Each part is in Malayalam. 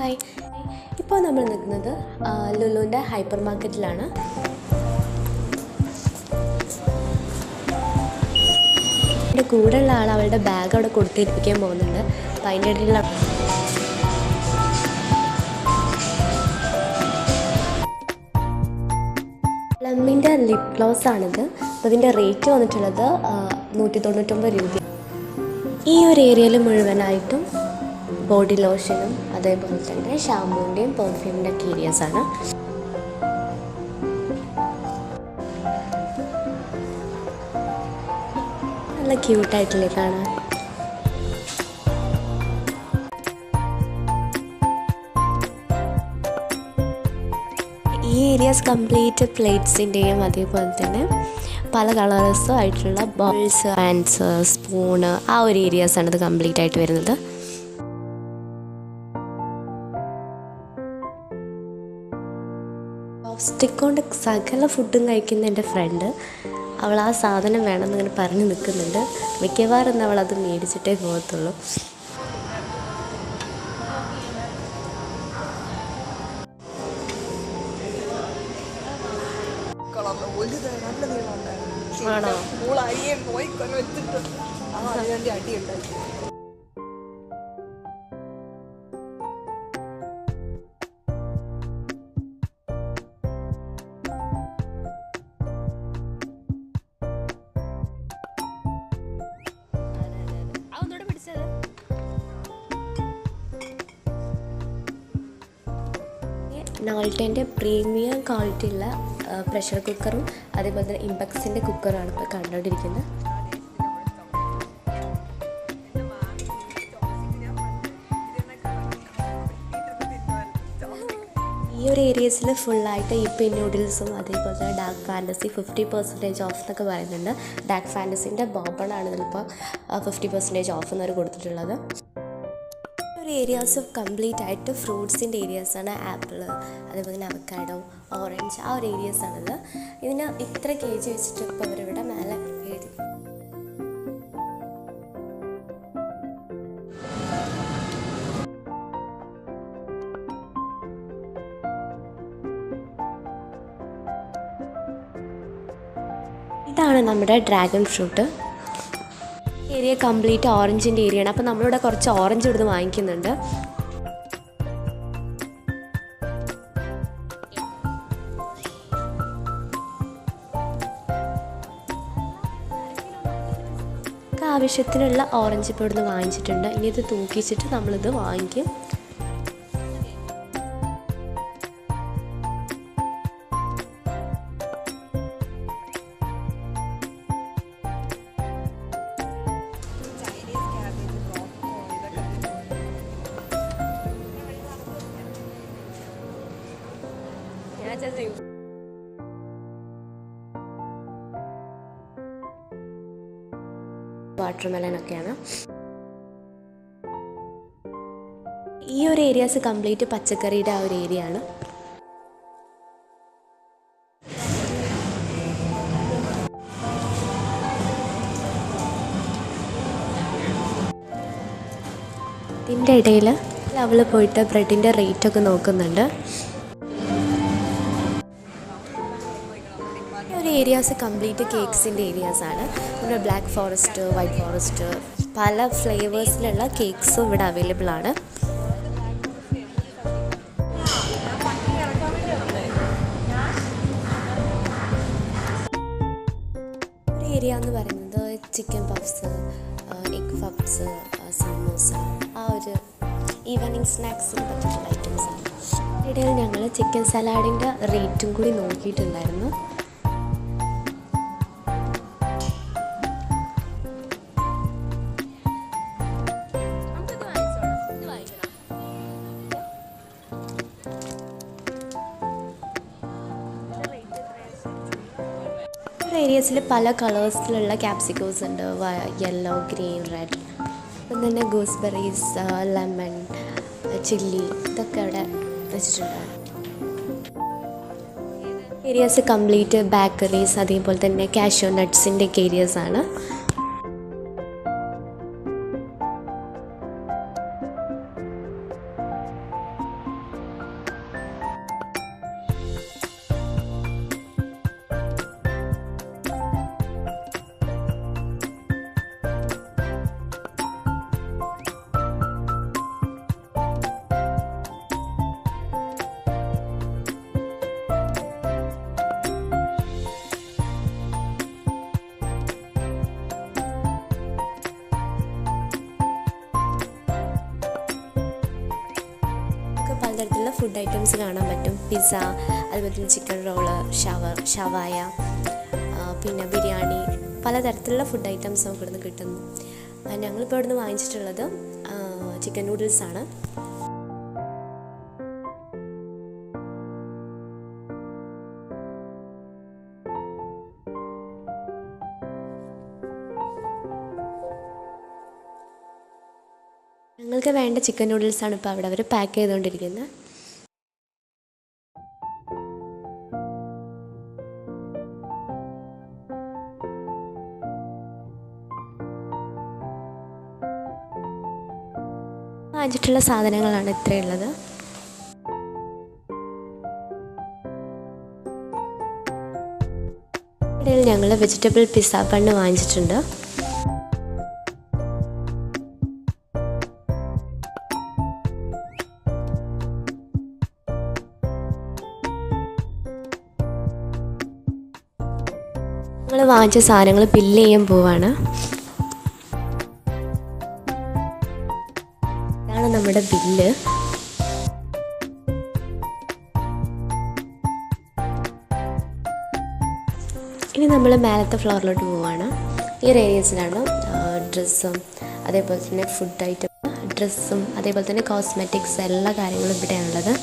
ഹായ്, ഇപ്പോൾ നമ്മൾ നിൽക്കുന്നത് ലുലുവിൻ്റെ ഹൈപ്പർ മാർക്കറ്റിലാണ്. എൻ്റെ കൂടെയുള്ള ആൾ അവളുടെ ബാഗ് അവിടെ കൊടുത്തേൽപ്പിക്കാൻ പോകുന്നുണ്ട്. അപ്പോൾ അതിൻ്റെ ഇടയിലുള്ള പ്ലമ്മിൻ്റെ ലിപ് ഗ്ലോസ് ആണിത്. അപ്പോൾ ഇതിൻ്റെ റേറ്റ് വന്നിട്ടുള്ളത് 199 രൂപ. ഈ ഒരു ഏരിയയിൽ മുഴുവനായിട്ടും ബോഡി ലോഷനും അതേപോലെ തന്നെ ഷാമ്പൂവിൻ്റെയും പെർഫ്യൂമിൻ്റെ ഒക്കെ ഏരിയാസാണ്. നല്ല ക്യൂട്ടായിട്ടില്ലേ കാണാൻ. ഈ ഏരിയാസ് കംപ്ലീറ്റ് പ്ലേറ്റ്സിൻ്റെയും അതേപോലെ തന്നെ പല കളേഴ്സും ആയിട്ടുള്ള ബോൾസ്, ഹാൻഡ്സ്, സ്പൂണ്, ആ ഒരു ഏരിയാസാണ് ഇത് കംപ്ലീറ്റ് ആയിട്ട് വരുന്നത്. സ്റ്റിക്ക് കൊണ്ട് സകല ഫുഡും കഴിക്കുന്ന എൻ്റെ ഫ്രണ്ട്, അവൾ ആ സാധനം വേണമെന്ന് ഇങ്ങനെ പറഞ്ഞ് നിൽക്കുന്നുണ്ട്. മിക്കവാറും അവൾ അത് മേടിച്ചിട്ടേ പോകത്തുള്ളൂ. ആണോ? നോൾട്ടേൻ്റെ പ്രീമിയം ക്വാളിറ്റിയുള്ള പ്രഷർ കുക്കറും അതേപോലെ തന്നെ ഇമ്പക്സിൻ്റെ കുക്കറാണ് ഇപ്പോൾ കണ്ടുകൊണ്ടിരിക്കുന്നത്. ഈ ഒരു ഏരിയസിൽ ഫുള്ളായിട്ട് ഇപ്പി നൂഡിൽസും അതേപോലെ തന്നെ ഡാർക്ക് ഫാൻറ്റസി 50% ഓഫ് എന്നൊക്കെ പറയുന്നുണ്ട്. ഡാർക്ക് ഫാൻറ്റസിൻ്റെ ബോബണാണ് ഇതിലിപ്പോൾ 50% ഓഫ് എന്നവർ കൊടുത്തിട്ടുള്ളത്. ഒരു ഏരിയാസ് കംപ്ലീറ്റ് ആയിട്ട് ഫ്രൂട്ട്സിൻ്റെ ഏരിയാസാണ്. ആപ്പിൾ, അതേപോലെ തന്നെ അവക്കാഡോ, ഓറഞ്ച്, ആ ഒരു ഏരിയാസാണിത്. ഇതിന് ഇത്ര kg വെച്ചിട്ട് ഇപ്പോൾ അവരിവിടെ മേലെ എഴുതി. ഇതാണ് നമ്മുടെ ഡ്രാഗൺ ഫ്രൂട്ട്. ഏരിയ കംപ്ലീറ്റ് ഓറഞ്ചിൻ്റെ ഏരിയയാണ്. അപ്പോൾ നമ്മളിവിടെ കുറച്ച് ഓറഞ്ച് ഇവിടുന്ന് വാങ്ങിക്കുന്നുണ്ട്. ആവശ്യത്തിനുള്ള ഓറഞ്ച് ഇപ്പോൾ ഇവിടുന്ന് വാങ്ങിച്ചിട്ടുണ്ട്. ഇനി ഇത് തൂക്കിച്ചിട്ട് നമ്മളിത് വാങ്ങിക്കും. വാട്ടർമെലനൊക്കെയാണ്. ഈ ഒരു ഏരിയാസ് കംപ്ലീറ്റ് പച്ചക്കറിയുടെ ആ ഒരു ഏരിയ ആണ്. ഇതിൻ്റെ ഇടയിൽ അവൾ പോയിട്ട് ബ്രെഡിൻ്റെ റേറ്റൊക്കെ നോക്കുന്നുണ്ട്. ഏരിയാസ് കംപ്ലീറ്റ് കേക്ക്സിൻ്റെ ഏരിയാസാണ്. ഇവിടെ ബ്ലാക്ക് ഫോറസ്റ്റ്, വൈറ്റ് ഫോറസ്റ്റ്, പല ഫ്ലേവേഴ്സിലുള്ള കേക്ക്സും ഇവിടെ അവൈലബിൾ ആണ്. ഒരു ഏരിയ എന്ന് പറയുന്നത് chicken puffs, egg puffs, samosa, ആ ഒരു ഈവനിങ് സ്നാക്സിന് പറ്റിയിട്ടുള്ള ഐറ്റംസാണ്. ഇടയിൽ ഞങ്ങൾ ചിക്കൻ സലാഡിൻ്റെ റേറ്റും കൂടി നോക്കിയിട്ടുണ്ടായിരുന്നു. ഏരിയസിൽ പല കളേഴ്സിലുള്ള ക്യാപ്സിക്കോസ് ഉണ്ട്. Yellow, green, red. അപ്പം തന്നെ ഗൂസ്ബെറീസ്, ലെമൺ, ചില്ലി, ഇതൊക്കെ അവിടെ വെച്ചിട്ടുണ്ട്. ഏരിയാസ് കംപ്ലീറ്റ് ബേക്കറീസ് അതേപോലെ തന്നെ കാഷ്യൂ നട്ട്സിൻ്റെ ഒക്കെ ഏരിയാസാണ്. നമുക്ക് പലതരത്തിലുള്ള ഫുഡ് ഐറ്റംസ് കാണാൻ പറ്റും. പിസ്സ, അതുപോലെ തന്നെ ചിക്കൻ റോള്, ഷവായ, പിന്നെ ബിരിയാണി, പലതരത്തിലുള്ള ഫുഡ് ഐറ്റംസ് നമുക്ക് ഇവിടുന്ന് കിട്ടുന്നു. ഞങ്ങളിപ്പോൾ ഇവിടുന്ന് വാങ്ങിച്ചിട്ടുള്ളത് ചിക്കൻ നൂഡിൽസാണ്. ഞങ്ങൾക്ക് വേണ്ട ചിക്കൻ നൂഡിൽസാണ് ഇപ്പോൾ അവിടെ അവർ പാക്ക് ചെയ്തുകൊണ്ടിരിക്കുന്നത്. വാങ്ങിച്ചിട്ടുള്ള സാധനങ്ങളാണ് ഇത്രയുള്ളത്. ഇടയിൽ ഞങ്ങൾ വെജിറ്റബിൾ പിസ്സ ബണ്ണ് വാങ്ങിച്ചിട്ടുണ്ട്. ഞങ്ങൾ വാങ്ങിച്ച സാധനങ്ങൾ ബില്ല് ചെയ്യാൻ പോവാണ്. ഇതാണ് നമ്മുടെ ബില്ല്. ഇനി നമ്മൾ മേലത്തെ ഫ്ലോറിലോട്ട് പോവാണ്. ഈ ഒരു ഏരിയസിലാണ് ഡ്രസ്സും അതേപോലെ തന്നെ ഫുഡ് ഐറ്റം, ഡ്രസ്സും അതേപോലെ തന്നെ കോസ്മെറ്റിക്സ് എല്ലാ കാര്യങ്ങളും ഇവിടെയാണുള്ളത്.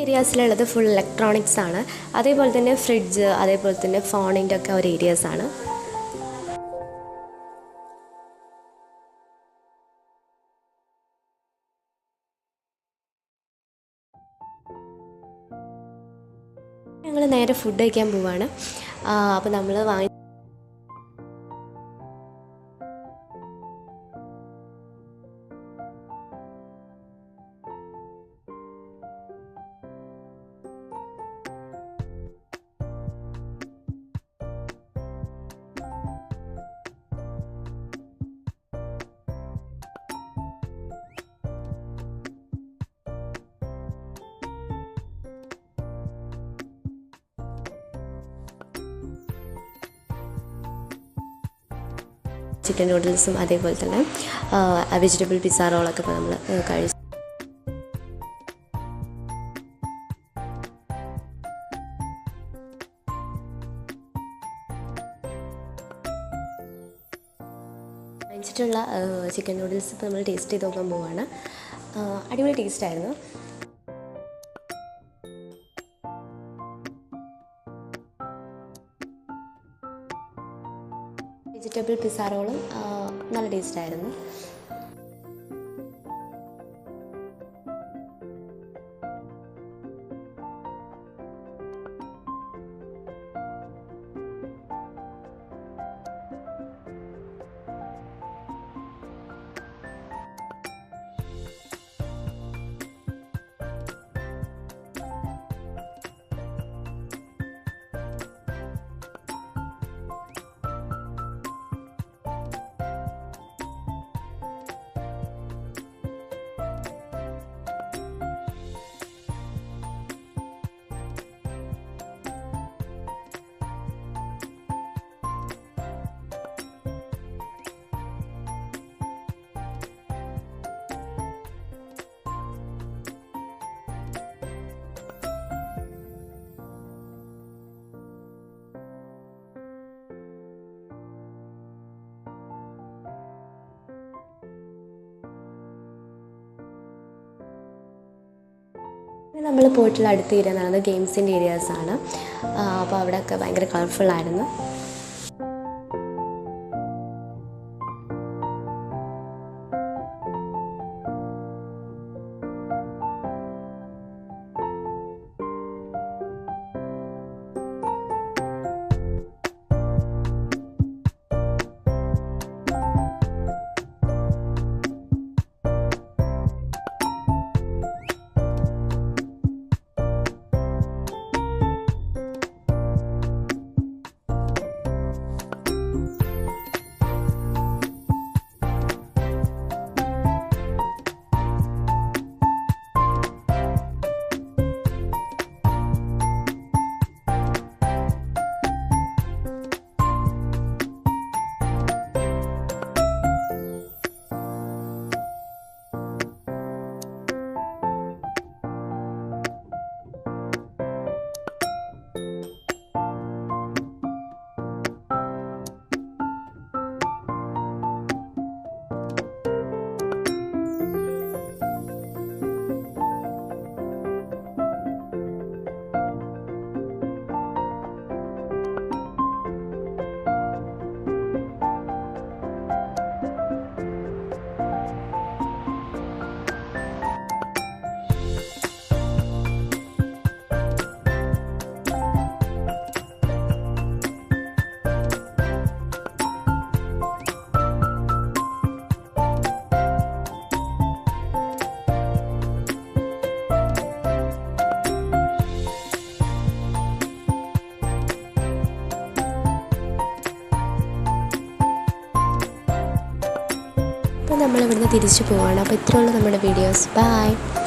ഏരിയാസിലുള്ളത് ഫുൾ ഇലക്ട്രോണിക്സ് ആണ്. അതേപോലെ തന്നെ ഫ്രിഡ്ജ്, അതേപോലെ തന്നെ ഫോണിൻ്റെ ഒക്കെ ഒരു ഏരിയാസാണ്. ഞങ്ങൾ നേരെ ഫുഡ് കഴിക്കാൻ പോവാണ്. അപ്പോൾ നമ്മൾ ചിക്കൻ നൂഡിൽസും അതേപോലെ തന്നെ വെജിറ്റബിൾ പിസ്സ റോളൊക്കെ ഇപ്പോൾ നമ്മൾ കഴിച്ചു. വാങ്ങിച്ചിട്ടുള്ള ചിക്കൻ നൂഡിൽസ് ഇപ്പോൾ നമ്മൾ ടേസ്റ്റ് ചെയ്ത് നോക്കാൻ പോവാണ്. അടിപൊളി ടേസ്റ്റായിരുന്നു. വെജിറ്റബിൾ പിസ്സ റോളും നല്ല ടേസ്റ്റായിരുന്നു. നമ്മൾ പോയിട്ടുള്ള അടുത്ത ഏരിയ എന്ന് പറയുന്നത് ഗെയിംസിൻ്റെ ഏരിയാസാണ്. അപ്പോൾ അവിടെയൊക്കെ ഭയങ്കര കളർഫുള്ളായിരുന്നു. അപ്പോൾ നമ്മളിവിടുന്ന് തിരിച്ചു പോവുകയാണ്. അപ്പോൾ ഇത്രയുള്ള നമ്മുടെ വീഡിയോസ്. ബൈ.